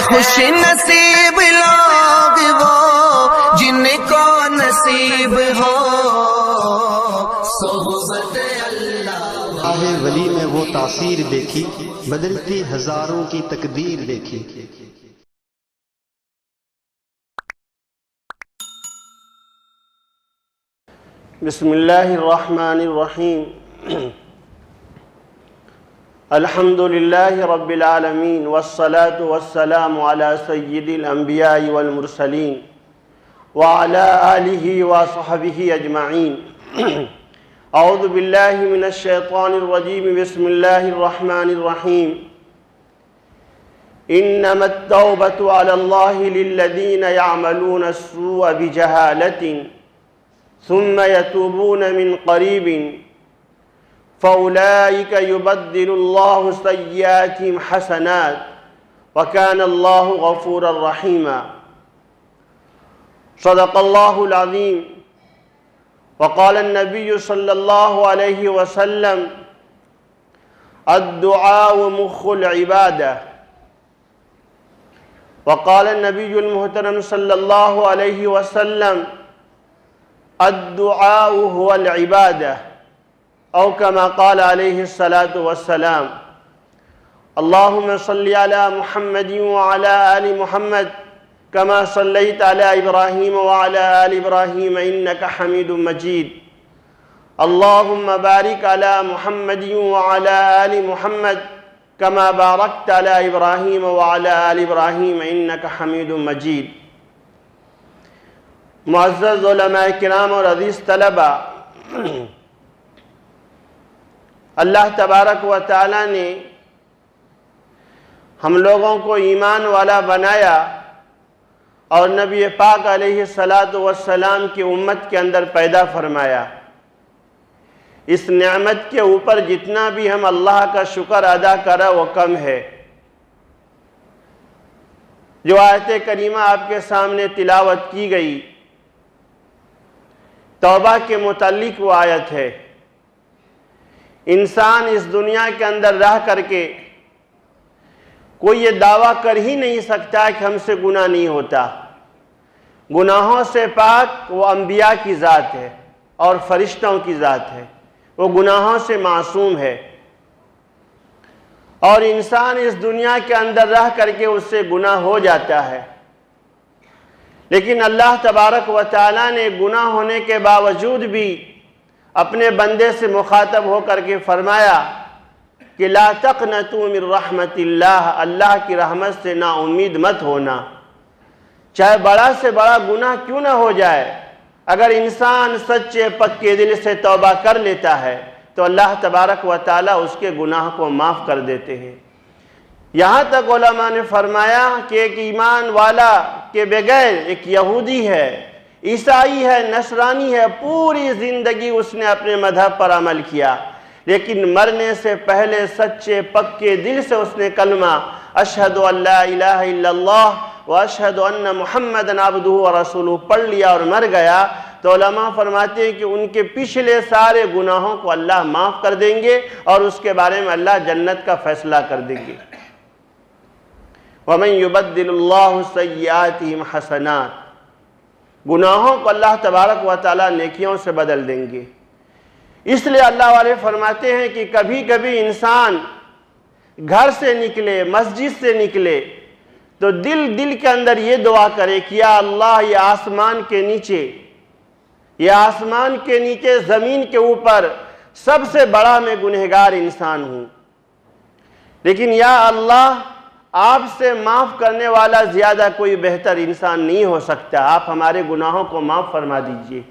خوش نصیب لوگ وہ جن کو نصیب ہو صحبت اللہ۔ راہ ولی میں وہ تاثیر دیکھی، بدلتی ہزاروں کی تقدیر دیکھی۔ بسم اللہ الرحمن الرحیم۔ الحمد للہ رب العالمین والصلاة والسلام علی سید الانبیاء والمرسلین وعلی آلہ وصحبہ اجمعین۔ اعوذ باللہ من الشیطان الرجیم، بسم اللہ الرحمن الرحیم۔ انما التوبة علی اللہ للذین یعملون السوء بجہالۃ ثم يتوبون من قریب فأولئك يبدل الله سيئاتهم حسنات وكان الله غفورا رحيما۔ صدق الله العظيم۔ وقال النبي صلى الله عليه وسلم الدعاء مخ العبادة۔ وقال النبي المحترم صلى الله عليه وسلم الدعاء هو العبادة، او كما قال عليه الصلاة والسلام۔ اللهم صل على محمد وعلى آل محمد كما صليت على إبراهيم وعلى آل إبراهيم إنك حميد مجيد۔ اللهم بارك على محمد وعلى آل محمد كما باركت على إبراهيم وعلى آل إبراهيم إنك حميد مجيد۔ معزز علماء کرام اور عزیز طلبہ، اللہ تبارک و تعالیٰ نے ہم لوگوں کو ایمان والا بنایا اور نبی پاک علیہ السلام کی امت کے اندر پیدا فرمایا۔ اس نعمت کے اوپر جتنا بھی ہم اللہ کا شکر ادا کریں وہ کم ہے۔ جو آیت کریمہ آپ کے سامنے تلاوت کی گئی، توبہ کے متعلق وہ آیت ہے۔ انسان اس دنیا کے اندر رہ کر کے کوئی یہ دعویٰ کر ہی نہیں سکتا کہ ہم سے گناہ نہیں ہوتا۔ گناہوں سے پاک وہ انبیاء کی ذات ہے اور فرشتوں کی ذات ہے، وہ گناہوں سے معصوم ہے، اور انسان اس دنیا کے اندر رہ کر کے اس سے گناہ ہو جاتا ہے۔ لیکن اللہ تبارک و تعالیٰ نے گناہ ہونے کے باوجود بھی اپنے بندے سے مخاطب ہو کر کے فرمایا کہ لا تقنطوا من رحمت اللہ، اللہ کی رحمت سے نا امید مت ہونا۔ چاہے بڑا سے بڑا گناہ کیوں نہ ہو جائے، اگر انسان سچے پکے دل سے توبہ کر لیتا ہے تو اللہ تبارک و تعالیٰ اس کے گناہ کو معاف کر دیتے ہیں۔ یہاں تک علماء نے فرمایا کہ ایک ایمان والا کے بغیر ایک یہودی ہے، عیسائی ہے، نصرانی ہے، پوری زندگی اس نے اپنے مذہب پر عمل کیا، لیکن مرنے سے پہلے سچے پکے دل سے اس نے کلمہ اشہد ان لا الہ الا اللہ واشہد ان محمدًا عبدہ ورسولہ پڑھ لیا اور مر گیا، تو علماء فرماتے ہیں کہ ان کے پچھلے سارے گناہوں کو اللہ معاف کر دیں گے اور اس کے بارے میں اللہ جنت کا فیصلہ کر دیں گے۔ وَمَن يُبَدِّلُ اللَّهُ سَيِّئَاتِهِمْ حَسَنَاتٍ، گناہوں کو اللہ تبارک و تعالیٰ نیکیوں سے بدل دیں گے۔ اس لیے اللہ والے فرماتے ہیں کہ کبھی کبھی انسان گھر سے نکلے، مسجد سے نکلے تو دل کے اندر یہ دعا کرے کہ یا اللہ یہ آسمان کے نیچے زمین کے اوپر سب سے بڑا میں گنہگار انسان ہوں، لیکن یا اللہ آپ سے معاف کرنے والا زیادہ کوئی بہتر انسان نہیں ہو سکتا، آپ ہمارے گناہوں کو معاف فرما دیجئے۔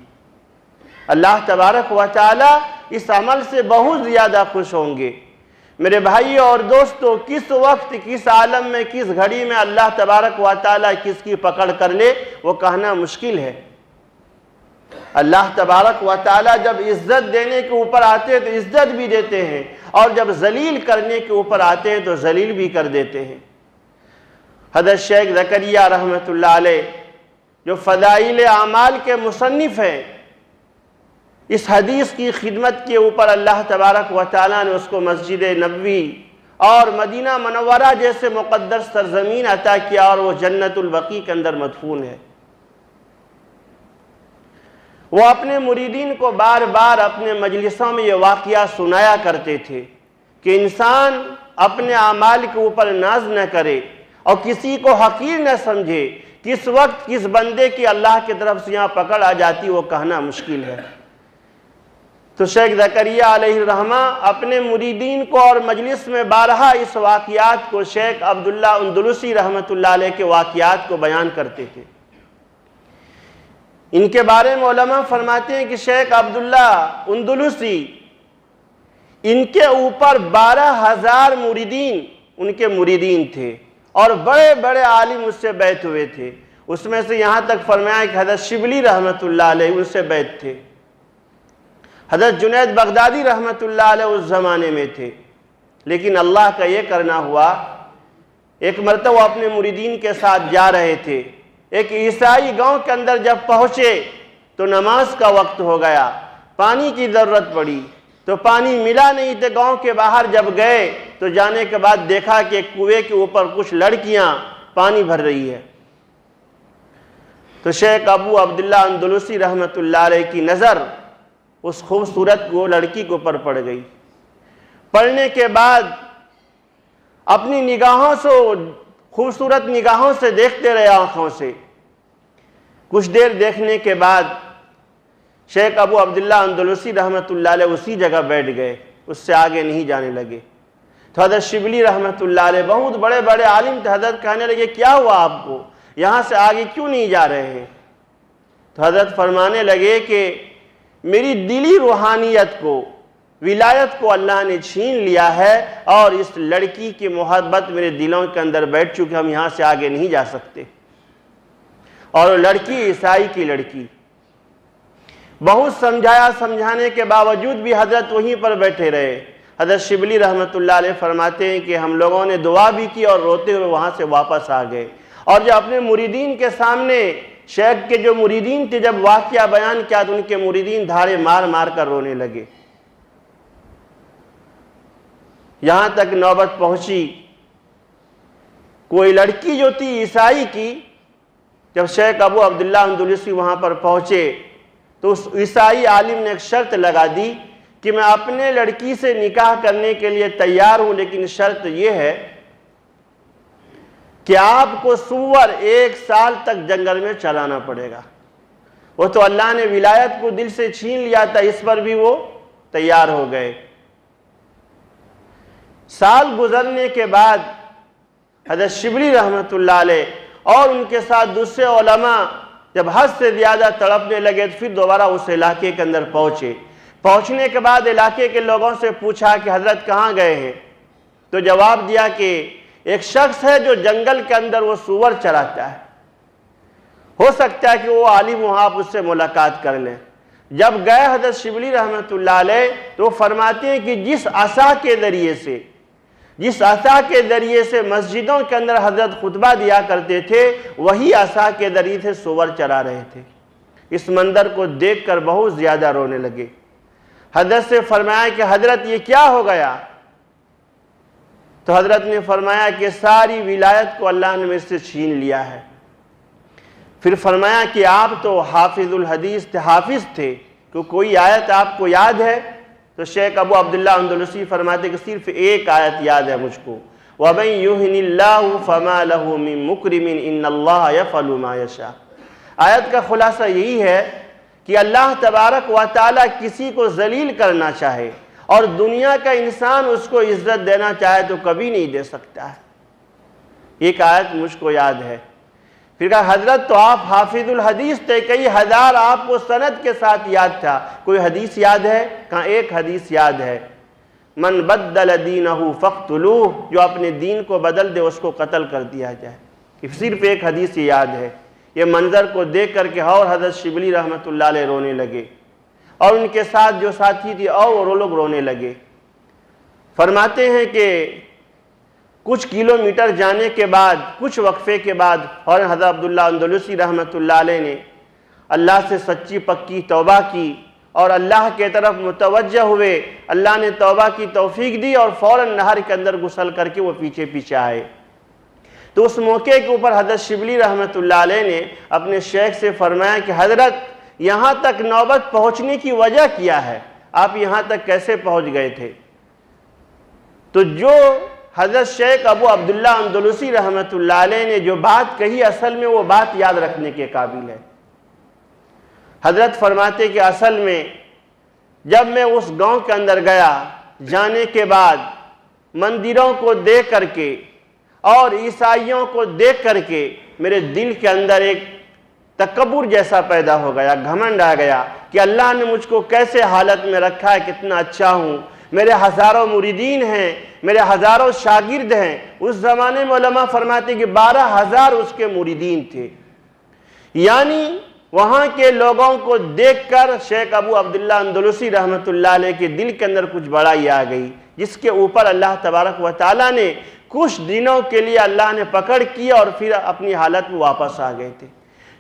اللہ تبارک و تعالی اس عمل سے بہت زیادہ خوش ہوں گے۔ میرے بھائی اور دوستو، کس وقت، کس عالم میں، کس گھڑی میں اللہ تبارک و تعالی کس کی پکڑ کر لے وہ کہنا مشکل ہے۔ اللہ تبارک و تعالی جب عزت دینے کے اوپر آتے ہیں تو عزت بھی دیتے ہیں، اور جب ذلیل کرنے کے اوپر آتے ہیں تو ذلیل بھی کر دیتے ہیں۔ حضرت شیخ زکریا رحمۃ اللہ علیہ جو فضائل اعمال کے مصنف ہیں، اس حدیث کی خدمت کے اوپر اللہ تبارک و تعالیٰ نے اس کو مسجد نبوی اور مدینہ منورہ جیسے مقدس سرزمین عطا کیا، اور وہ جنت البقیع کے اندر مدفون ہے۔ وہ اپنے مریدین کو بار بار اپنے مجلسوں میں یہ واقعہ سنایا کرتے تھے کہ انسان اپنے اعمال کے اوپر ناز نہ کرے اور کسی کو حقیر نہ سمجھے۔ کس وقت کس بندے کی اللہ کی طرف سے یہاں پکڑ آ جاتی وہ کہنا مشکل ہے۔ تو شیخ زکریا علیہ الرحمہ اپنے مریدین کو اور مجلس میں بارہا اس واقعات کو، شیخ عبداللہ اندلسی رحمۃ اللہ علیہ کے واقعات کو بیان کرتے تھے۔ ان کے بارے میں علماء فرماتے ہیں کہ شیخ عبداللہ اندلسی، ان کے اوپر 12,000 مریدین ان کے مریدین تھے، اور بڑے بڑے عالم اس سے بیعت ہوئے تھے۔ اس میں سے یہاں تک فرمایا کہ حضرت شبلی رحمۃ اللہ علیہ ان سے بیعت تھے، حضرت جنید بغدادی رحمۃ اللہ علیہ اس زمانے میں تھے۔ لیکن اللہ کا یہ کرنا ہوا، ایک مرتبہ وہ اپنے مریدین کے ساتھ جا رہے تھے، ایک عیسائی گاؤں کے اندر جب پہنچے تو نماز کا وقت ہو گیا، پانی کی ضرورت پڑی تو پانی ملا نہیں تھے۔ گاؤں کے باہر جب گئے تو جانے کے بعد دیکھا کہ ایک کنویں کے اوپر کچھ لڑکیاں پانی بھر رہی ہے۔ تو شیخ ابو عبداللہ اندلسی رحمۃ اللہ علیہ کی نظر اس خوبصورت وہ لڑکی کے اوپر پڑ گئی۔ پڑھنے کے بعد اپنی نگاہوں سے، خوبصورت نگاہوں سے دیکھتے رہے، آنکھوں سے۔ کچھ دیر دیکھنے کے بعد شیخ ابو عبداللہ اندلسی رحمۃ اللہ علیہ اسی جگہ بیٹھ گئے، اس سے آگے نہیں جانے لگے۔ تو حضرت شبلی رحمۃ اللہ علیہ بہت بڑے بڑے عالم تھے، حضرت کہنے لگے کیا ہوا آپ کو، یہاں سے آگے کیوں نہیں جا رہے ہیں؟ تو حضرت فرمانے لگے کہ میری دلی روحانیت کو، ولایت کو اللہ نے چھین لیا ہے، اور اس لڑکی کی محبت میرے دلوں کے اندر بیٹھ چکی، ہم یہاں سے آگے نہیں جا سکتے۔ اور وہ لڑکی عیسائی کی لڑکی، بہت سمجھایا، سمجھانے کے باوجود بھی حضرت وہیں پر بیٹھے رہے۔ حضرت شبلی رحمۃ اللہ علیہ فرماتے ہیں کہ ہم لوگوں نے دعا بھی کی اور روتے ہوئے وہاں سے واپس آ گئے، اور جب اپنے مریدین کے سامنے، شیخ کے جو مریدین تھے، جب واقعہ بیان کیا تو ان کے مریدین دھاڑے مار مار کر رونے لگے۔ یہاں تک نوبت پہنچی، کوئی لڑکی جو تھی عیسائی کی، جب شیخ ابو عبداللہ اندلسی وہاں پر پہنچے تو اس عیسائی عالم نے ایک شرط لگا دی کہ میں اپنے لڑکی سے نکاح کرنے کے لیے تیار ہوں، لیکن شرط یہ ہے کہ آپ کو سور 1 سال تک جنگل میں چلانا پڑے گا۔ وہ تو اللہ نے ولایت کو دل سے چھین لیا تھا، اس پر بھی وہ تیار ہو گئے۔ سال گزرنے کے بعد حضرت شبلی رحمۃ اللہ علیہ اور ان کے ساتھ دوسرے علماء جب حد سے زیادہ تڑپنے لگے تو پھر دوبارہ اس علاقے کے اندر پہنچے۔ پہنچنے کے بعد علاقے کے لوگوں سے پوچھا کہ حضرت کہاں گئے ہیں؟ تو جواب دیا کہ ایک شخص ہے جو جنگل کے اندر وہ سور چراتا ہے، ہو سکتا ہے کہ وہ عالم وہاں آپ اس سے ملاقات کر لیں۔ جب گئے حضرت شبلی رحمۃ اللہ علیہ تو وہ فرماتے ہیں کہ جس عصا کے ذریعے سے مسجدوں کے اندر حضرت خطبہ دیا کرتے تھے، وہی عصا کے ذریعے سے سور چرا رہے تھے۔ اس منظر کو دیکھ کر بہت زیادہ رونے لگے۔ حضرت سے فرمایا کہ حضرت یہ کیا ہو گیا؟ تو حضرت نے فرمایا کہ ساری ولایت کو اللہ نے مجھ سے چھین لیا ہے۔ پھر فرمایا کہ آپ تو حافظ الحدیث تھے، حافظ تھے، کہ کوئی آیت آپ کو یاد ہے؟ تو شیخ ابو عبداللہ اندلسی فرماتے کہ صرف ایک آیت یاد ہے مجھ کو، وَمَن يُهِنِ اللَّهُ فَمَا لَهُ مِن مُكْرِمٍ إِنَّ اللَّهَ يَفْعَلُ مَا يَشَاءُ۔ آیت کا خلاصہ یہی ہے کہ اللہ تبارک و تعالیٰ کسی کو ذلیل کرنا چاہے اور دنیا کا انسان اس کو عزت دینا چاہے تو کبھی نہیں دے سکتا ہے۔ ایک آیت مجھ کو یاد ہے۔ پھر کہا حضرت تو آپ حافظ الحدیث تھے، کئی ہزار آپ کو سند کے ساتھ یاد تھا، کوئی حدیث یاد ہے؟ کہا ایک حدیث یاد ہے، من بدل دینہ فاقتلوہ، جو اپنے دین کو بدل دے اس کو قتل کر دیا جائے۔ صرف ایک حدیث یاد ہے۔ یہ منظر کو دیکھ کر کے اور حضرت شبلی رحمۃ اللہ علیہ رونے لگے، اور ان کے ساتھ جو ساتھی تھے اور وہ لوگ رونے لگے۔ فرماتے ہیں کہ کچھ کلومیٹر جانے کے بعد، کچھ وقفے کے بعد، اور حضرت عبداللہ اندلسی رحمۃ اللہ علیہ نے اللہ سے سچی پکی توبہ کی اور اللہ کے طرف متوجہ ہوئے، اللہ نے توبہ کی توفیق دی اور فوراً نہر کے اندر غسل کر کے وہ پیچھے آئے۔ تو اس موقع کے اوپر حضرت شبلی رحمۃ اللہ علیہ نے اپنے شیخ سے فرمایا کہ حضرت یہاں تک نوبت پہنچنے کی وجہ کیا ہے، آپ یہاں تک کیسے پہنچ گئے تھے؟ تو جو حضرت شیخ ابو عبداللہ اندلسی رحمۃ اللہ علیہ نے جو بات کہی، اصل میں وہ بات یاد رکھنے کے قابل ہے۔ حضرت فرماتے کہ اصل میں جب میں اس گاؤں کے اندر گیا، جانے کے بعد مندروں کو دیکھ کر کے اور عیسائیوں کو دیکھ کر کے میرے دل کے اندر ایک تکبر جیسا پیدا ہو گیا، گھمنڈ آ گیا کہ اللہ نے مجھ کو کیسے حالت میں رکھا ہے، کتنا اچھا ہوں، میرے ہزاروں مریدین ہیں، میرے ہزاروں شاگرد ہیں۔ اس زمانے میں علماء فرماتے کہ 12,000 اس کے مریدین تھے۔ یعنی وہاں کے لوگوں کو دیکھ کر شیخ ابو عبداللہ اندلسی رحمۃ اللہ علیہ کے دل کے اندر کچھ بڑائی آ گئی، جس کے اوپر اللہ تبارک و تعالیٰ نے کچھ دنوں کے لیے اللہ نے پکڑ کی اور پھر اپنی حالت میں واپس آ گئے تھے۔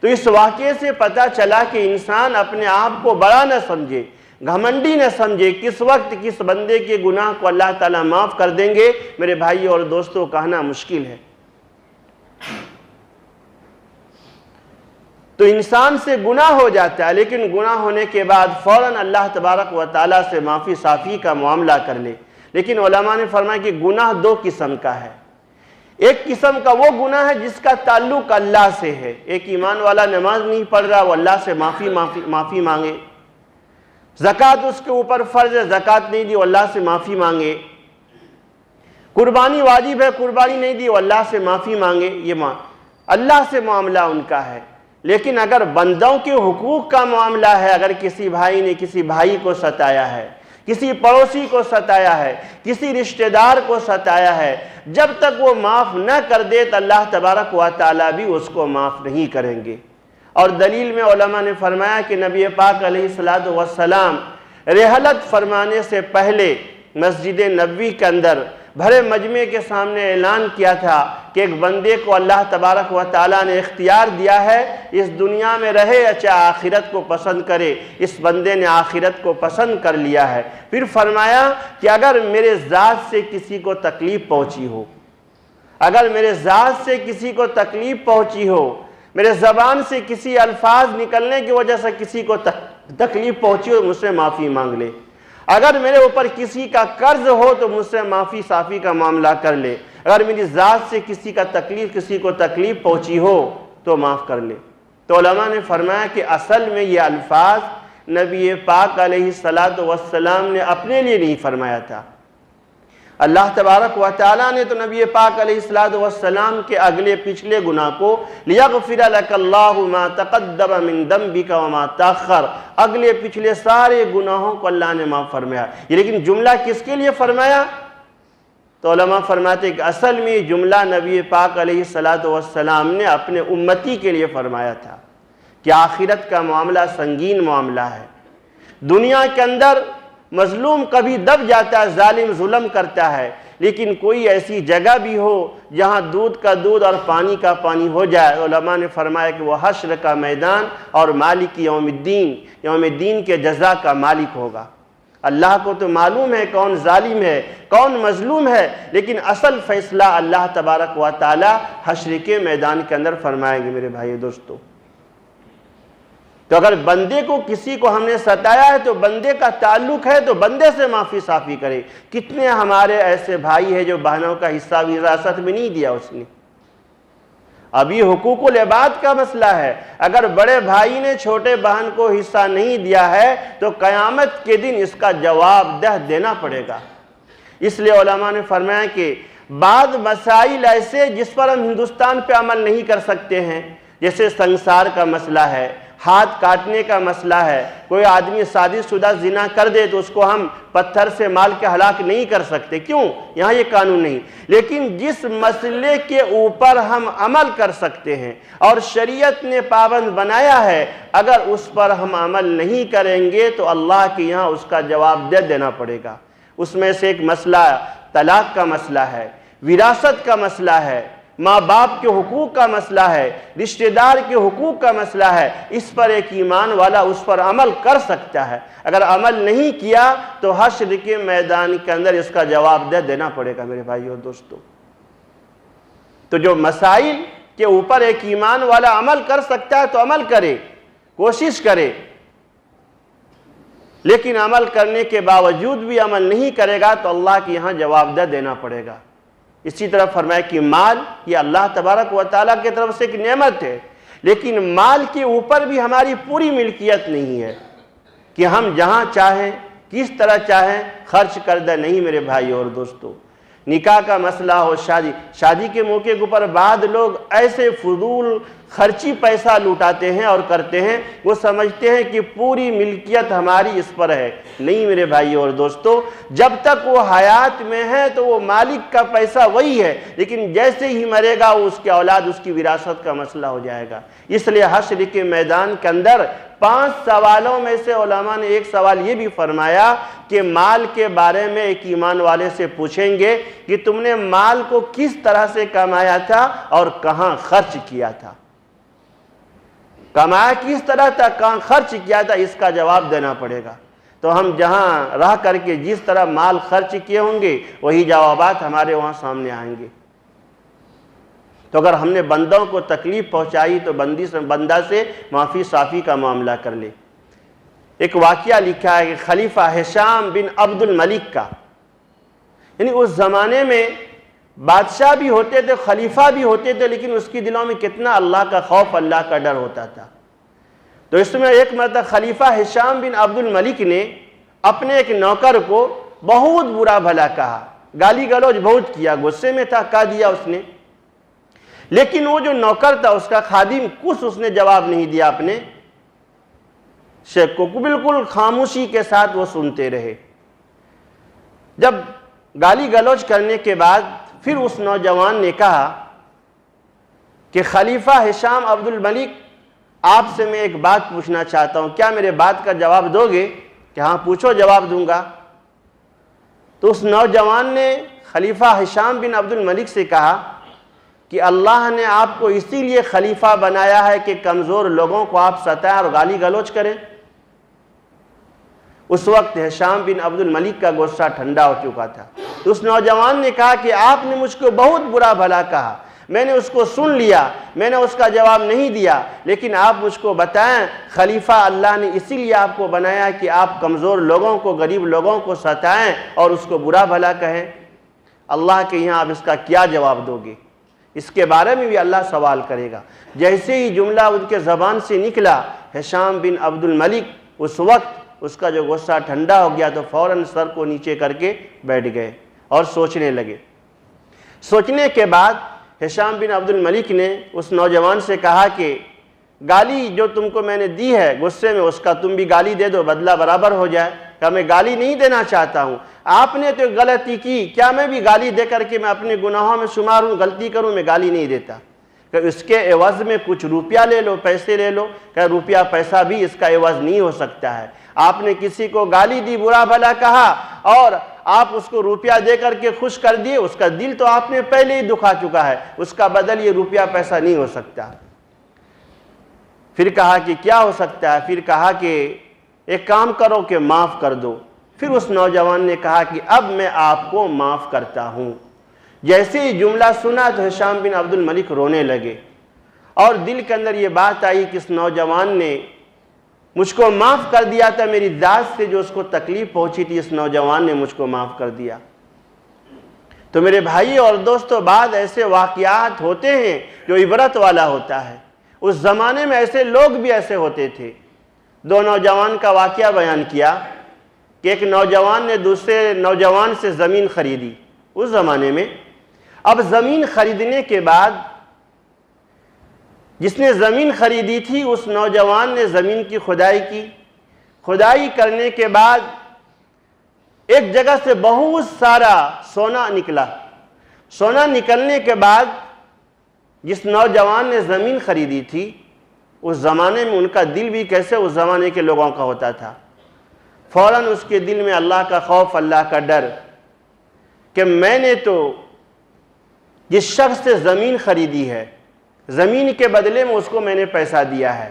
تو اس واقعے سے پتہ چلا کہ انسان اپنے آپ کو بڑا نہ سمجھے، گھمنڈی نہ سمجھے، کس وقت کس بندے کے گناہ کو اللہ تعالیٰ معاف کر دیں گے میرے بھائی اور دوستوں کہنا مشکل ہے۔ تو انسان سے گناہ ہو جاتا ہے، لیکن گناہ ہونے کے بعد فوراً اللہ تبارک و تعالیٰ سے معافی صافی کا معاملہ کر لے۔ لیکن علماء نے فرمایا کہ گناہ دو قسم کا ہے۔ ایک قسم کا وہ گناہ ہے جس کا تعلق اللہ سے ہے، ایک ایمان والا نماز نہیں پڑھ رہا، وہ اللہ سے معافی مانگے۔ زکوٰۃ اس کے اوپر فرض ہے، زکوٰۃ نہیں دی، وہ اللہ سے معافی مانگے۔ قربانی واجب ہے، قربانی نہیں دی، وہ اللہ سے معافی مانگے۔ یہ اللہ سے معاملہ ان کا ہے۔ لیکن اگر بندوں کے حقوق کا معاملہ ہے، اگر کسی بھائی نے کسی بھائی کو ستایا ہے، کسی پڑوسی کو ستایا ہے، کسی رشتہ دار کو ستایا ہے، جب تک وہ معاف نہ کر دے تو اللہ تبارک و تعالیٰ بھی اس کو معاف نہیں کریں گے۔ اور دلیل میں علماء نے فرمایا کہ نبی پاک علیہ السلام رحلت فرمانے سے پہلے مسجد نبوی کے اندر بھرے مجمع کے سامنے اعلان کیا تھا کہ ایک بندے کو اللہ تبارک و تعالیٰ نے اختیار دیا ہے، اس دنیا میں رہے یا چاہے آخرت کو پسند کرے، اس بندے نے آخرت کو پسند کر لیا ہے۔ پھر فرمایا کہ اگر میرے ذات سے کسی کو تکلیف پہنچی ہو، اگر میرے ذات سے کسی کو تکلیف پہنچی ہو، میرے زبان سے کسی الفاظ نکلنے کی وجہ سے کسی کو تکلیف پہنچی ہو، مجھ سے معافی مانگ لے۔ اگر میرے اوپر کسی کا قرض ہو تو مجھ سے معافی صافی کا معاملہ کر لے۔ اگر میری ذات سے کسی کو تکلیف پہنچی ہو تو معاف کر لے۔ تو علماء نے فرمایا کہ اصل میں یہ الفاظ نبی پاک علیہ السلام نے اپنے لیے نہیں فرمایا تھا، اللہ تبارک و تعالیٰ نے تو نبی پاک علیہ السلام کے اگلے پچھلے گناہ کو لِيَغْفِرَ لَكَ اللَّهُ مَا تَقَدَّمَ مِن ذَنبِكَ وَمَا تَأَخَّرَ، اگلے پچھلے سارے گناہوں کو اللہ نے معاف فرمایا۔ یہ لیکن جملہ کس کے لیے فرمایا؟ تو علماء فرماتے کہ اصل میں جملہ نبی پاک علیہ السلام نے اپنے امتی کے لیے فرمایا تھا کہ آخرت کا معاملہ سنگین معاملہ ہے۔ دنیا کے اندر مظلوم کبھی دب جاتا ہے، ظالم ظلم کرتا ہے، لیکن کوئی ایسی جگہ بھی ہو جہاں دودھ کا دودھ اور پانی کا پانی ہو جائے۔ علماء نے فرمایا کہ وہ حشر کا میدان اور مالک یوم الدین کے جزا کا مالک ہوگا۔ اللہ کو تو معلوم ہے کون ظالم ہے، کون مظلوم ہے، لیکن اصل فیصلہ اللہ تبارک و تعالی حشر کے میدان کے اندر فرمائیں گے میرے بھائی دوستو۔ تو اگر بندے کو کسی کو ہم نے ستایا ہے تو بندے کا تعلق ہے تو بندے سے معافی صافی کرے۔ کتنے ہمارے ایسے بھائی ہیں جو بہنوں کا حصہ وراثت میں نہیں دیا اس نے، ابھی حقوق العباد کا مسئلہ ہے۔ اگر بڑے بھائی نے چھوٹے بہن کو حصہ نہیں دیا ہے تو قیامت کے دن اس کا جواب دہ دینا پڑے گا۔ اس لیے علماء نے فرمایا کہ بعض مسائل ایسے جس پر ہم ہندوستان پہ عمل نہیں کر سکتے ہیں، جیسے سنسار کا مسئلہ ہے، ہاتھ کاٹنے کا مسئلہ ہے، کوئی آدمی شادی شدہ زنا کر دے تو اس کو ہم پتھر سے مال کے ہلاک نہیں کر سکتے، کیوں؟ یہاں یہ قانون نہیں۔ لیکن جس مسئلے کے اوپر ہم عمل کر سکتے ہیں اور شریعت نے پابند بنایا ہے، اگر اس پر ہم عمل نہیں کریں گے تو اللہ کے یہاں اس کا جواب دے دینا پڑے گا۔ اس میں سے ایک مسئلہ طلاق کا مسئلہ ہے، وراثت کا مسئلہ ہے، ماں باپ کے حقوق کا مسئلہ ہے، رشتہ دار کے حقوق کا مسئلہ ہے، اس پر ایک ایمان والا اس پر عمل کر سکتا ہے۔ اگر عمل نہیں کیا تو حشر کے میدان کے اندر اس کا جواب دینا پڑے گا میرے بھائیو اور دوستو۔ تو جو مسائل کے اوپر ایک ایمان والا عمل کر سکتا ہے تو عمل کرے، کوشش کرے، لیکن عمل کرنے کے باوجود بھی عمل نہیں کرے گا تو اللہ کے یہاں جواب دینا پڑے گا۔ اسی طرح فرمایا کہ مال یہ اللہ تبارک و تعالیٰ کی طرف سے ایک نعمت ہے، لیکن مال کے اوپر بھی ہماری پوری ملکیت نہیں ہے کہ ہم جہاں چاہیں کس طرح چاہیں خرچ کر دیں، نہیں میرے بھائی اور دوستو۔ نکاح کا مسئلہ ہو، شادی کے موقع کے اوپر بعض لوگ ایسے فضول خرچی پیسہ لوٹاتے ہیں اور کرتے ہیں، وہ سمجھتے ہیں کہ پوری ملکیت ہماری اس پر ہے، نہیں میرے بھائی اور دوستو۔ جب تک وہ حیات میں ہے تو وہ مالک کا پیسہ وہی ہے، لیکن جیسے ہی مرے گا وہ اس کے اولاد اس کی وراثت کا مسئلہ ہو جائے گا۔ اس لیے حشر کے میدان کے اندر 5 سوالوں میں سے علماء نے ایک سوال یہ بھی فرمایا کہ مال کے بارے میں ایک ایمان والے سے پوچھیں گے کہ تم نے مال کو کس طرح سے کمایا تھا اور کہاں خرچ کیا تھا، کمایا کس طرح تھا، کہاں خرچ کیا تھا، اس کا جواب دینا پڑے گا۔ تو ہم جہاں رہ کر کے جس طرح مال خرچ کیے ہوں گے وہی جوابات ہمارے وہاں سامنے آئیں گے۔ تو اگر ہم نے بندوں کو تکلیف پہنچائی تو بندہ سے معافی صافی کا معاملہ کر لے۔ ایک واقعہ لکھا ہے کہ خلیفہ ہشام بن عبد الملک کا، یعنی اس زمانے میں بادشاہ بھی ہوتے تھے، خلیفہ بھی ہوتے تھے، لیکن اس کی دلوں میں کتنا اللہ کا خوف، اللہ کا ڈر ہوتا تھا۔ تو اس میں ایک مرتبہ خلیفہ ہشام بن عبد الملک نے اپنے ایک نوکر کو بہت برا بھلا کہا، گالی گلوچ بہت کیا، غصے میں تھا، کہہ دیا اس نے۔ لیکن وہ جو نوکر تھا اس کا خادم کچھ اس نے جواب نہیں دیا اپنے شیخ کو، بالکل خاموشی کے ساتھ وہ سنتے رہے۔ جب گالی گلوچ کرنے کے بعد پھر اس نوجوان نے کہا کہ خلیفہ ہشام عبد الملک آپ سے میں ایک بات پوچھنا چاہتا ہوں، کیا میرے بات کا جواب دو گے؟ کہ ہاں پوچھو، جواب دوں گا۔ تو اس نوجوان نے خلیفہ ہشام بن عبد الملک سے کہا کہ اللہ نے آپ کو اسی لیے خلیفہ بنایا ہے کہ کمزور لوگوں کو آپ ستائیں اور گالی گلوچ کریں۔ اس وقت ہشام بن عبد الملک کا غصہ ٹھنڈا ہو چکا تھا۔ تو اس نوجوان نے کہا کہ آپ نے مجھ کو بہت برا بھلا کہا، میں نے اس کو سن لیا، میں نے اس کا جواب نہیں دیا، لیکن آپ مجھ کو بتائیں خلیفہ اللہ نے اسی لیے آپ کو بنایا کہ آپ کمزور لوگوں کو، غریب لوگوں کو ستائیں اور اس کو برا بھلا کہیں۔ اللہ کے یہاں آپ اس کا کیا جواب دو گے؟ اس کے بارے میں بھی اللہ سوال کرے گا۔ جیسے ہی جملہ ان کے زبان سے نکلا، ہشام بن عبد الملک اس وقت اس کا جو غصہ ٹھنڈا ہو گیا تو فوراً سر کو نیچے کر کے بیٹھ گئے اور سوچنے لگے۔ سوچنے کے بعد ہشام بن عبد الملک نے اس نوجوان سے کہا کہ گالی جو تم کو میں نے دی ہے غصے میں، اس کا تم بھی گالی دے دو، بدلہ برابر ہو جائے۔ کہ میں گالی نہیں دینا چاہتا ہوں، آپ نے تو غلطی کی، کیا میں بھی گالی دے کر کے میں اپنے گناہوں میں شمار ہوں؟ غلطی کروں میں گالی نہیں دیتا، کہ اس کے عوض میں کچھ روپیہ لے لو، پیسے لے لو۔ کہ روپیہ پیسہ بھی اس کا عوض نہیں ہو سکتا ہے۔ آپ نے کسی کو گالی دی، برا بھلا کہا اور آپ اس کو روپیہ دے کر کے خوش کر دیے، اس کا دل تو آپ نے پہلے ہی دکھا چکا ہے، اس کا بدل یہ روپیہ پیسہ نہیں ہو سکتا۔ پھر کہا کہ کیا ہو سکتا ہے؟ پھر کہا کہ ایک کام کرو کہ معاف کر دو۔ پھر اس نوجوان نے کہا کہ اب میں آپ کو معاف کرتا ہوں۔ جیسے ہی جملہ سنا تو ہشام بن عبد الملک رونے لگے اور دل کے اندر یہ بات آئی کہ اس نوجوان نے مجھ کو معاف کر دیا تھا، میری ذات سے جو اس کو تکلیف پہنچی تھی اس نوجوان نے مجھ کو معاف کر دیا۔ تو میرے بھائی اور دوستو، بعض ایسے واقعات ہوتے ہیں جو عبرت والا ہوتا ہے۔ اس زمانے میں ایسے لوگ بھی ایسے ہوتے تھے۔ 2 نوجوان کا واقعہ بیان کیا کہ ایک نوجوان نے دوسرے نوجوان سے زمین خریدی اس زمانے میں۔ اب زمین خریدنے کے بعد جس نے زمین خریدی تھی اس نوجوان نے زمین کی کھدائی کی۔ کھدائی کرنے کے بعد ایک جگہ سے بہت سارا سونا نکلا۔ سونا نکلنے کے بعد جس نوجوان نے زمین خریدی تھی اس زمانے میں ان کا دل بھی کیسے اس زمانے کے لوگوں کا ہوتا تھا، فوراً اس کے دل میں اللہ کا خوف، اللہ کا ڈر کہ میں نے تو جس شخص سے زمین خریدی ہے، زمین کے بدلے میں اس کو میں نے پیسہ دیا ہے،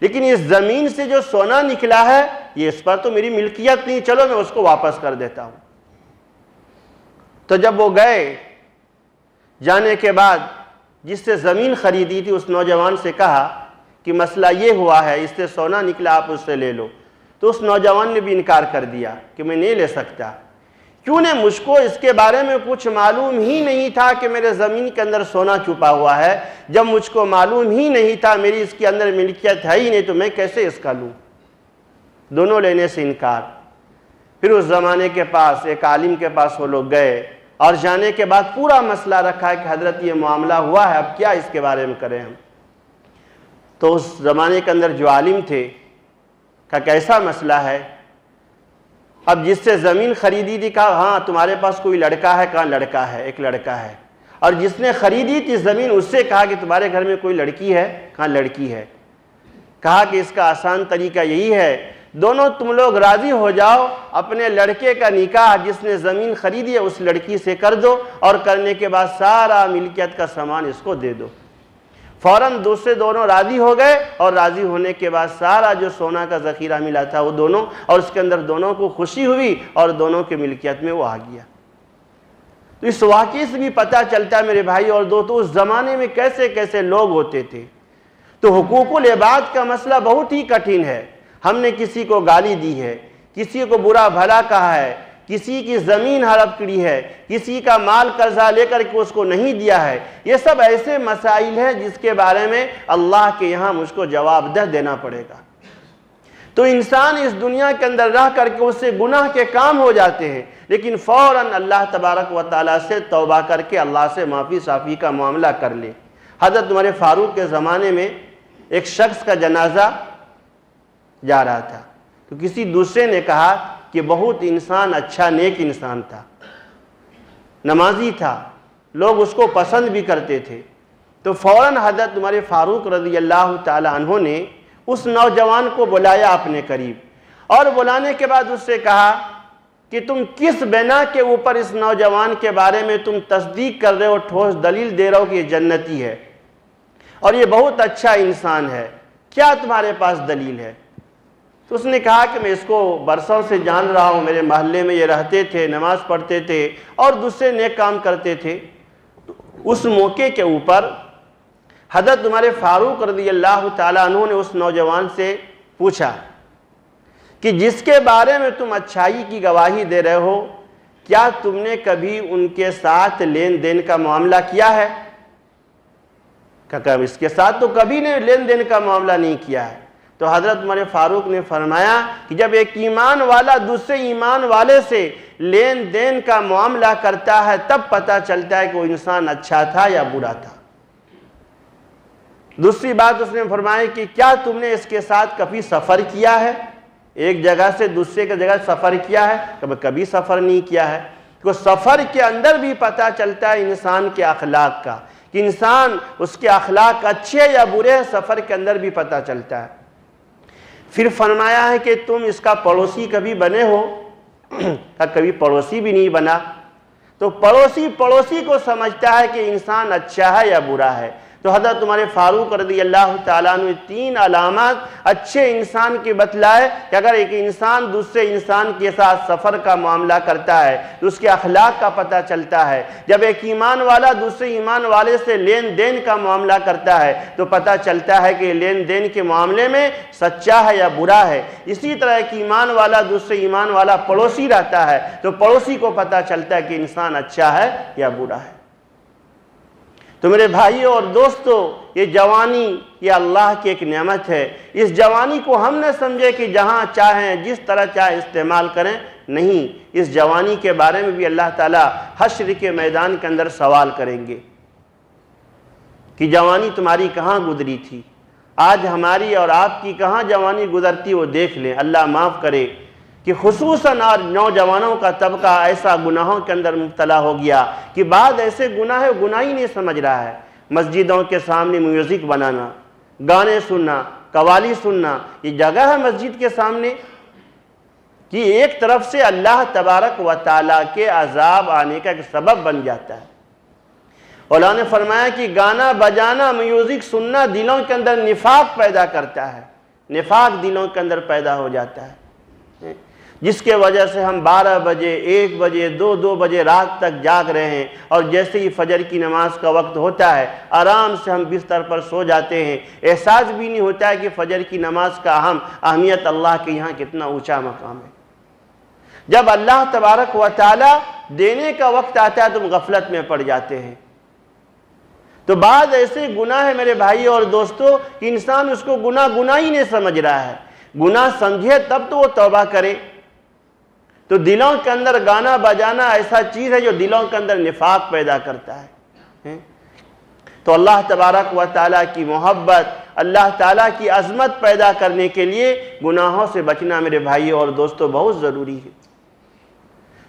لیکن اس زمین سے جو سونا نکلا ہے یہ اس پر تو میری ملکیت نہیں، چلو میں اس کو واپس کر دیتا ہوں۔ تو جب وہ گئے، جانے کے بعد جس سے زمین خریدی تھی اس نوجوان سے کہا کہ مسئلہ یہ ہوا ہے، اس سے سونا نکلا، آپ اس سے لے لو۔ تو اس نوجوان نے بھی انکار کر دیا کہ میں نہیں لے سکتا، کیوں نے مجھ کو اس کے بارے میں کچھ معلوم ہی نہیں تھا کہ میرے زمین کے اندر سونا چھپا ہوا ہے۔ جب مجھ کو معلوم ہی نہیں تھا، میری اس کے اندر ملکیت ہے ہی نہیں، تو میں کیسے اس کا لوں؟ دونوں لینے سے انکار۔ پھر اس زمانے کے پاس ایک عالم کے پاس وہ لوگ گئے، اور جانے کے بعد پورا مسئلہ رکھا کہ حضرت یہ معاملہ ہوا ہے، اب کیا اس کے بارے میں کریں ہم؟ تو اس زمانے کے اندر جو عالم تھے کہا کیسا مسئلہ ہے؟ اب جس سے زمین خریدی تھی کہا ہاں تمہارے پاس کوئی لڑکا ہے؟ کہا لڑکا ہے، ایک لڑکا ہے۔ اور جس نے خریدی تھی زمین اس سے کہا کہ تمہارے گھر میں کوئی لڑکی ہے؟ کہا لڑکی ہے۔ کہا کہ اس کا آسان طریقہ یہی ہے، دونوں تم لوگ راضی ہو جاؤ، اپنے لڑکے کا نکاح جس نے زمین خریدی ہے اس لڑکی سے کر دو، اور کرنے کے بعد سارا ملکیت کا سامان اس کو دے دو۔ فوراً دوسرے دونوں راضی ہو گئے، اور راضی ہونے کے بعد سارا جو سونا کا ذخیرہ ملا تھا وہ دونوں، اور اس کے اندر دونوں کو خوشی ہوئی اور دونوں کے ملکیت میں وہ آ گیا۔ تو اس واقعے سے بھی پتہ چلتا ہے میرے بھائی اور دوستو، اس زمانے میں کیسے کیسے لوگ ہوتے تھے۔ تو حقوق العباد کا مسئلہ بہت ہی کٹھن ہے۔ ہم نے کسی کو گالی دی ہے، کسی کو برا بھلا کہا ہے، کسی کی زمین ہڑپ کری ہے، کسی کا مال قرضہ لے کر کے اس کو نہیں دیا ہے، یہ سب ایسے مسائل ہیں جس کے بارے میں اللہ کے یہاں مجھ کو جواب دہ دینا پڑے گا۔ تو انسان اس دنیا کے اندر رہ کر کے اس سے گناہ کے کام ہو جاتے ہیں، لیکن فوراً اللہ تبارک و تعالیٰ سے توبہ کر کے اللہ سے معافی صافی کا معاملہ کر لے۔ حضرت عمر فاروق کے زمانے میں ایک شخص کا جنازہ جا رہا تھا، تو کسی دوسرے نے کہا کہ بہت انسان اچھا نیک انسان تھا، نمازی تھا، لوگ اس کو پسند بھی کرتے تھے۔ تو فوراً حضرت عمر فاروق رضی اللہ تعالی عنہ نے اس نوجوان کو بلایا اپنے قریب، اور بلانے کے بعد اس سے کہا کہ تم کس بنا کے اوپر اس نوجوان کے بارے میں تم تصدیق کر رہے ہو، ٹھوس دلیل دے رہے ہو کہ یہ جنتی ہے اور یہ بہت اچھا انسان ہے، کیا تمہارے پاس دلیل ہے؟ تو اس نے کہا کہ میں اس کو برسوں سے جان رہا ہوں، میرے محلے میں یہ رہتے تھے، نماز پڑھتے تھے اور دوسرے نیک کام کرتے تھے۔ اس موقع کے اوپر حضرت عمر فاروق رضی اللہ تعالیٰ عنہ نے اس نوجوان سے پوچھا کہ جس کے بارے میں تم اچھائی کی گواہی دے رہے ہو، کیا تم نے کبھی ان کے ساتھ لین دین کا معاملہ کیا ہے؟ کہ اس کے ساتھ تو کبھی نے لین دین کا معاملہ نہیں کیا ہے۔ تو حضرت عمر فاروق نے فرمایا کہ جب ایک ایمان والا دوسرے ایمان والے سے لین دین کا معاملہ کرتا ہے تب پتہ چلتا ہے کہ وہ انسان اچھا تھا یا برا تھا۔ دوسری بات اس نے فرمایا کہ کیا تم نے اس کے ساتھ کبھی سفر کیا ہے؟ ایک جگہ سے دوسرے کی جگہ سفر کیا ہے؟ کہ کبھی سفر نہیں کیا ہے۔ تو سفر کے اندر بھی پتہ چلتا ہے انسان کے اخلاق کا، کہ انسان اس کے اخلاق اچھے یا برے ہیں، سفر کے اندر بھی پتہ چلتا ہے۔ پھر فرمایا ہے کہ تم اس کا پڑوسی کبھی بنے ہو؟ کبھی پڑوسی بھی نہیں بنا۔ تو پڑوسی کو سمجھتا ہے کہ انسان اچھا ہے یا برا ہے۔ تو حضرت عمر فاروق رضی اللہ تعالیٰ عنہ 3 علامات اچھے انسان کی بتلائے کہ اگر ایک انسان دوسرے انسان کے ساتھ سفر کا معاملہ کرتا ہے تو اس کے اخلاق کا پتہ چلتا ہے۔ جب ایک ایمان والا دوسرے ایمان والے سے لین دین کا معاملہ کرتا ہے تو پتہ چلتا ہے کہ لین دین کے معاملے میں سچا ہے یا برا ہے۔ اسی طرح ایک ایمان والا دوسرے ایمان والا پڑوسی رہتا ہے تو پڑوسی کو پتہ چلتا ہے کہ انسان اچھا ہے یا برا ہے۔ تو میرے بھائیوں اور دوستو، یہ جوانی یہ اللہ کی ایک نعمت ہے۔ اس جوانی کو ہم نہ سمجھے کہ جہاں چاہیں جس طرح چاہیں استعمال کریں، نہیں، اس جوانی کے بارے میں بھی اللہ تعالیٰ حشر کے میدان کے اندر سوال کریں گے کہ جوانی تمہاری کہاں گزری تھی، آج ہماری اور آپ کی کہاں جوانی گزرتی وہ دیکھ لیں۔ اللہ معاف کرے کہ خصوصاً اور نوجوانوں کا طبقہ ایسا گناہوں کے اندر مبتلا ہو گیا کہ بعد ایسے گناہ ہے گناہ ہی نہیں سمجھ رہا ہے۔ مسجدوں کے سامنے میوزک بنانا، گانے سننا، قوالی سننا، یہ جگہ ہے مسجد کے سامنے کہ ایک طرف سے اللہ تبارک و تعالیٰ کے عذاب آنے کا ایک سبب بن جاتا ہے۔ علماء نے فرمایا کہ گانا بجانا میوزک سننا دلوں کے اندر نفاق پیدا کرتا ہے، نفاق دلوں کے اندر پیدا ہو جاتا ہے، جس کے وجہ سے ہم 12 بجے 1 بجے 2 بجے رات تک جاگ رہے ہیں، اور جیسے ہی فجر کی نماز کا وقت ہوتا ہے آرام سے ہم بستر پر سو جاتے ہیں، احساس بھی نہیں ہوتا ہے کہ فجر کی نماز کا اہمیت اللہ کے یہاں کتنا اونچا مقام ہے۔ جب اللہ تبارک و تعالی دینے کا وقت آتا ہے تو ہم غفلت میں پڑ جاتے ہیں۔ تو بعض ایسے گناہ ہے میرے بھائی اور دوستو کہ انسان اس کو گناہ ہی نہیں سمجھ رہا ہے، گناہ سمجھے تب تو وہ توبہ کرے۔ تو دلوں کے اندر گانا بجانا ایسا چیز ہے جو دلوں کے اندر نفاق پیدا کرتا ہے۔ تو اللہ تبارک و تعالیٰ کی محبت، اللہ تعالیٰ کی عظمت پیدا کرنے کے لیے گناہوں سے بچنا میرے بھائی اور دوستو بہت ضروری ہے۔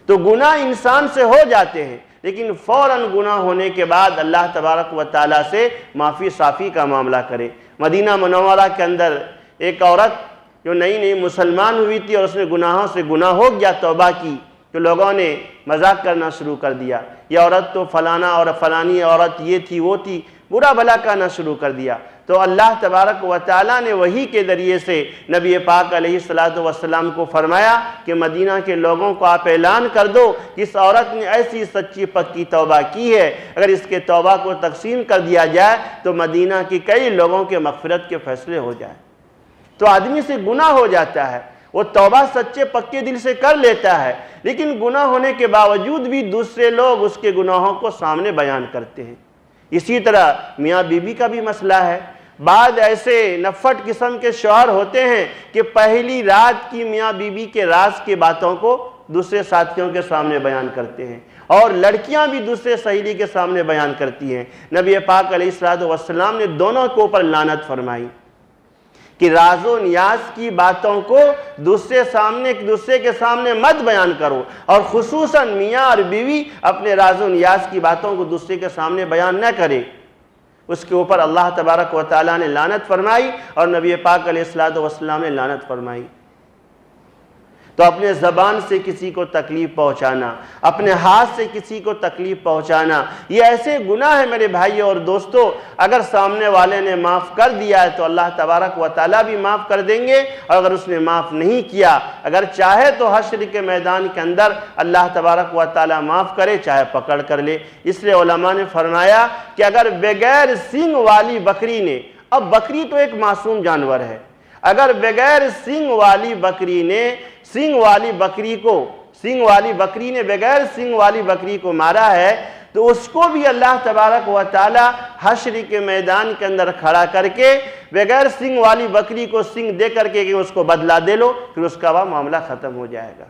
تو گناہ انسان سے ہو جاتے ہیں، لیکن فوراً گناہ ہونے کے بعد اللہ تبارک و تعالیٰ سے معافی صافی کا معاملہ کرے۔ مدینہ منورہ کے اندر ایک عورت جو نئی مسلمان ہوئی تھی اور اس نے گناہوں سے گناہ ہو گیا، توبہ کی، تو لوگوں نے مذاق کرنا شروع کر دیا، یہ عورت تو فلانا اور فلانی عورت یہ تھی وہ تھی، برا بھلا کہنا شروع کر دیا۔ تو اللہ تبارک و تعالیٰ نے وحی کے ذریعے سے نبی پاک علیہ السلام کو فرمایا کہ مدینہ کے لوگوں کو آپ اعلان کر دو کہ اس عورت نے ایسی سچی پکی توبہ کی ہے، اگر اس کے توبہ کو تقسیم کر دیا جائے تو مدینہ کی کئی لوگوں کے مغفرت کے فیصلے ہو جائیں۔ تو آدمی سے گناہ ہو جاتا ہے، وہ توبہ سچے پکے دل سے کر لیتا ہے، لیکن گناہ ہونے کے باوجود بھی دوسرے لوگ اس کے گناہوں کو سامنے بیان کرتے ہیں۔ اسی طرح میاں بیوی کا بھی مسئلہ ہے۔ بعض ایسے نفٹ قسم کے شوہر ہوتے ہیں کہ پہلی رات کی میاں بیوی کے راز کی باتوں کو دوسرے ساتھیوں کے سامنے بیان کرتے ہیں، اور لڑکیاں بھی دوسرے سہیلی کے سامنے بیان کرتی ہیں۔ نبی پاک علیہ السلام نے دونوں کے اوپر لعنت فرمائی کہ راز و نیاز کی باتوں کو دوسرے کے سامنے مت بیان کرو، اور خصوصاً میاں اور بیوی اپنے راز و نیاز کی باتوں کو دوسرے کے سامنے بیان نہ کرے۔ اس کے اوپر اللہ تبارک و تعالیٰ نے لعنت فرمائی اور نبی پاک علیہ السلام نے لعنت فرمائی۔ تو اپنے زبان سے کسی کو تکلیف پہنچانا، اپنے ہاتھ سے کسی کو تکلیف پہنچانا، یہ ایسے گناہ ہیں میرے بھائی اور دوستو، اگر سامنے والے نے معاف کر دیا ہے تو اللہ تبارک و تعالیٰ بھی معاف کر دیں گے، اور اگر اس نے معاف نہیں کیا، اگر چاہے تو حشر کے میدان کے اندر اللہ تبارک و تعالیٰ معاف کرے، چاہے پکڑ کر لے۔ اس لیے علماء نے فرمایا کہ اگر بغیر سینگ والی بکری نے، اب بکری تو ایک معصوم جانور ہے، اگر بغیر سینگ والی بکری نے سینگ والی بکری نے بغیر سینگ والی بکری کو مارا ہے تو اس کو بھی اللہ تبارک و تعالی حشر کے میدان کے اندر کھڑا کر کے بغیر سینگ والی بکری کو سینگ دے کر کے کہ اس کو بدلہ دے لو، پھر اس کا وہ معاملہ ختم ہو جائے گا۔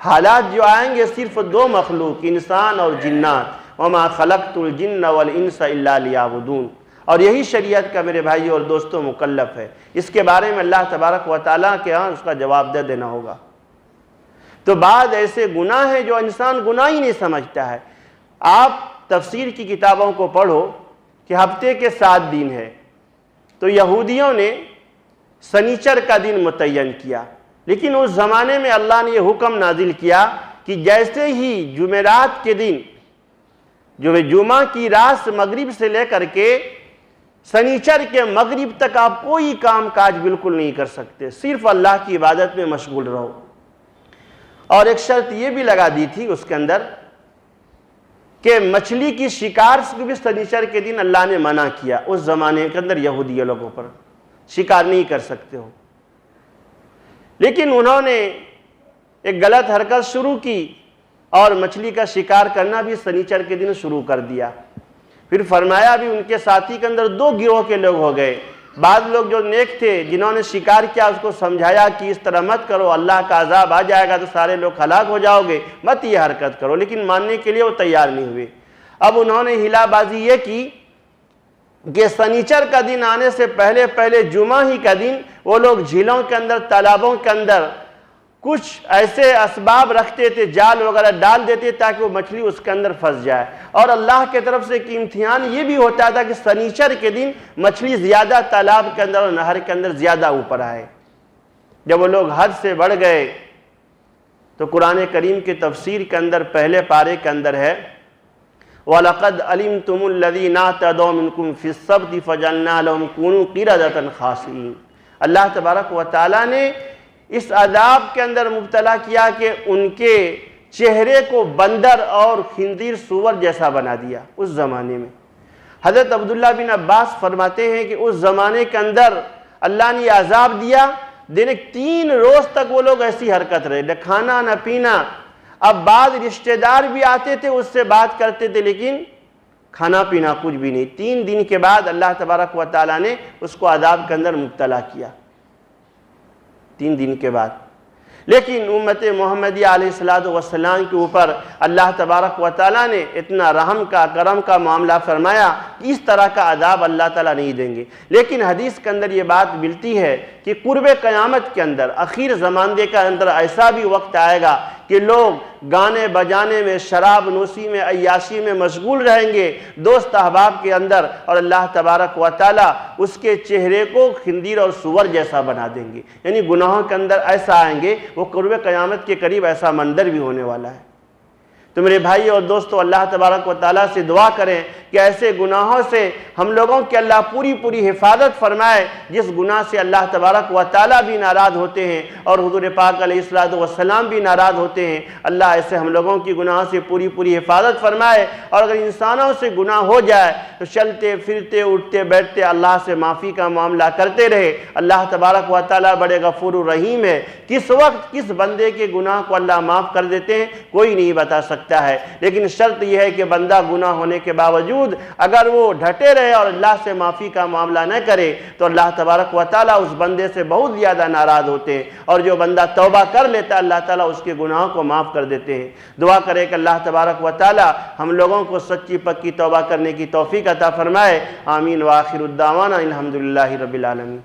حالات جو آئیں گے صرف دو مخلوق، انسان اور جنات، وما خلقت الجن والانس الا لیعبدون، اور یہی شریعت کا میرے بھائی اور دوستوں مکلف ہے۔ اس کے بارے میں اللہ تبارک و تعالیٰ کے ہاں اس کا جواب دہ دینا ہوگا۔ تو بعض ایسے گناہ ہیں جو انسان گناہ ہی نہیں سمجھتا ہے۔ آپ تفسیر کی کتابوں کو پڑھو کہ ہفتے کے 7 دن ہے، تو یہودیوں نے سنیچر کا دن متعین کیا، لیکن اس زمانے میں اللہ نے یہ حکم نازل کیا کہ جیسے ہی جمعرات کے دن، جو جمعہ کی رات مغرب سے لے کر کے سنیچر کے مغرب تک آپ کوئی کام کاج بالکل نہیں کر سکتے، صرف اللہ کی عبادت میں مشغول رہو۔ اور ایک شرط یہ بھی لگا دی تھی اس کے اندر کہ مچھلی کی شکار سے بھی سنیچر کے دن اللہ نے منع کیا، اس زمانے کے اندر یہودی لوگوں پر شکار نہیں کر سکتے ہو۔ لیکن انہوں نے ایک غلط حرکت شروع کی اور مچھلی کا شکار کرنا بھی سنیچر کے دن شروع کر دیا۔ پھر فرمایا بھی ان کے ساتھی کے اندر 2 گروہ کے لوگ ہو گئے، بعض لوگ جو نیک تھے جنہوں نے شکار کیا اس کو سمجھایا کہ اس طرح مت کرو، اللہ کا عذاب آ جائے گا تو سارے لوگ ہلاک ہو جاؤ گے، مت یہ حرکت کرو، لیکن ماننے کے لیے وہ تیار نہیں ہوئے۔ اب انہوں نے ہلا بازی یہ کی کہ سنیچر کا دن آنے سے پہلے جمعہ ہی کا دن وہ لوگ جھیلوں کے اندر، تالابوں کے اندر کچھ ایسے اسباب رکھتے تھے، جال وغیرہ ڈال دیتے تاکہ وہ مچھلی اس کے اندر پھنس جائے، اور اللہ کے طرف سے ایک امتحان یہ بھی ہوتا تھا کہ سنیچر کے دن مچھلی زیادہ تالاب کے اندر اور نہر کے اندر زیادہ اوپر آئے۔ جب وہ لوگ حد سے بڑھ گئے تو قرآن کریم کی تفسیر کے اندر پہلے پارے کے اندر ہے وَلَقَدْ عَلِمْتُمُ الَّذِينَ اعْتَدَوْا مِنْكُمْ فِي السَّبْتِ فَجَعَلْنَا لَهُمْ كُونُوا قِرَدَةً خَاسِئِينَ۔ اللہ تبارک و تعالیٰ نے اس عذاب کے اندر مبتلا کیا کہ ان کے چہرے کو بندر اور خنزیر سور جیسا بنا دیا اس زمانے میں۔ حضرت عبداللہ بن عباس فرماتے ہیں کہ اس زمانے کے اندر اللہ نے یہ عذاب دیا، 3 روز تک وہ لوگ ایسی حرکت رہے، نہ کھانا نہ پینا۔ اب بعض رشتہ دار بھی آتے تھے، اس سے بات کرتے تھے، لیکن کھانا پینا کچھ بھی نہیں۔ 3 دن کے بعد اللہ تبارک و تعالیٰ نے اس کو عذاب کے اندر مبتلا کیا، 3 دن کے بعد۔ لیکن امت محمدیہ علیہ السلام کے اوپر اللہ تبارک و تعالیٰ نے اتنا رحم کا کرم کا معاملہ فرمایا کہ اس طرح کا عذاب اللہ تعالیٰ نہیں دیں گے۔ لیکن حدیث کے اندر یہ بات ملتی ہے کہ قرب قیامت کے اندر، اخیر زمانے کے اندر ایسا بھی وقت آئے گا کہ لوگ گانے بجانے میں، شراب نوشی میں، عیاشی میں مشغول رہیں گے دوست احباب کے اندر، اور اللہ تبارک و تعالیٰ اس کے چہرے کو خنزیر اور سور جیسا بنا دیں گے۔ یعنی گناہوں کے اندر ایسا آئیں گے، وہ قرب قیامت کے قریب ایسا منظر بھی ہونے والا ہے۔ تو میرے بھائی اور دوستو، اللہ تبارک و تعالیٰ سے دعا کریں کہ ایسے گناہوں سے ہم لوگوں کے اللہ پوری حفاظت فرمائے جس گناہ سے اللہ تبارک و تعالیٰ بھی ناراض ہوتے ہیں اور حضور پاک علیہ السلام بھی ناراض ہوتے ہیں۔ اللہ ایسے ہم لوگوں کی گناہوں سے پوری حفاظت فرمائے، اور اگر انسانوں سے گناہ ہو جائے تو چلتے پھرتے اٹھتے بیٹھتے اللہ سے معافی کا معاملہ کرتے رہے۔ اللہ تبارک و تعالیٰ بڑے غفور الرحیم ہے، کس وقت کس بندے کے گناہ کو اللہ معاف کر دیتے ہیں کوئی نہیں بتا سکتا ہے، لیکن شرط یہ ہے کہ بندہ گناہ ہونے کے باوجود اگر وہ ڈھٹے رہے اور اللہ سے معافی کا معاملہ نہ کرے تو اللہ تبارک و تعالیٰ اس بندے سے بہت زیادہ ناراض ہوتے ہیں، اور جو بندہ توبہ کر لیتا ہے اللہ تعالیٰ اس کے گناہوں کو معاف کر دیتے ہیں۔ دعا کرے کہ اللہ تبارک و تعالیٰ ہم لوگوں کو سچی پکی توبہ کرنے کی توفیق عطا فرمائے۔ آمین وآخر الدعوانا الحمدللہ رب العالمین۔